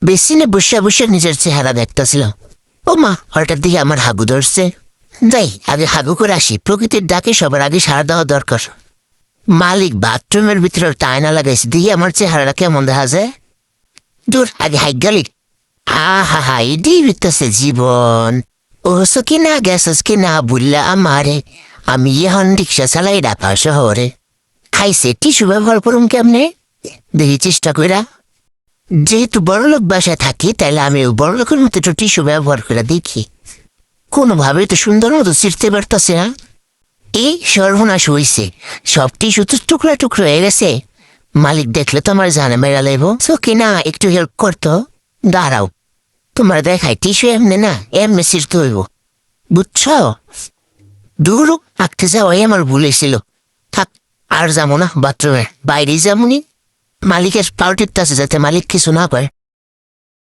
বেসিনে বসে বসে নিজের চেহারা দেখতেছিল। ও মা, হঠাৎ দিকে আমার হাগু ধরছে। যাই আগে হাগু করে আসি, প্রকৃতির ডাকে সবার আগে সাড়া দেওয়া দরকার। মালিক বাথরুমের ভিতরে একটা আয়না লাগাইছে, দিয়ে আমার চেহারাটা কেমন দেখা যায়। দূর, আগে হাইক গালি। হা হা, এটাই বিতেছে জীবন। ওসো কি না গেছস কি না বললা আমারে, আমি এখন রিক্সা চালাই ঢাকা শহরে। খাইছে টিস্যু ব্যবহার করুন কেমনে, দেখি চেষ্টা কইরা। যেহেতু বড়লোক বাসায় থাকি, তাইলে আমি বড়লোকের মতো একটু টিস্যু ব্যবহার করে দেখি। কোনোভাবে তো সুন্দর মতো চিরতে পারতাছে না। এই সর্বনাশ হইছে, সব টিস্যু তো টুকরা টুকরো হয়ে গেছে। মালিক দেখলে তো আমার জানে মেরা লেবো। সো কি না একটু হেল্প করতো। দাঁড়াও, তোমার দেখাই টিস্যু এমনি না, এমনি চিরতে হইব, বুঝছ? দূর, আঁকতে যাওয়াই আমার ভুলেছিল। থাক, আর যাবো না বাথরুমে, বাইরেই যাবনি। মালিকের পাউটির আছে, যাতে মালিক কিছু না করে।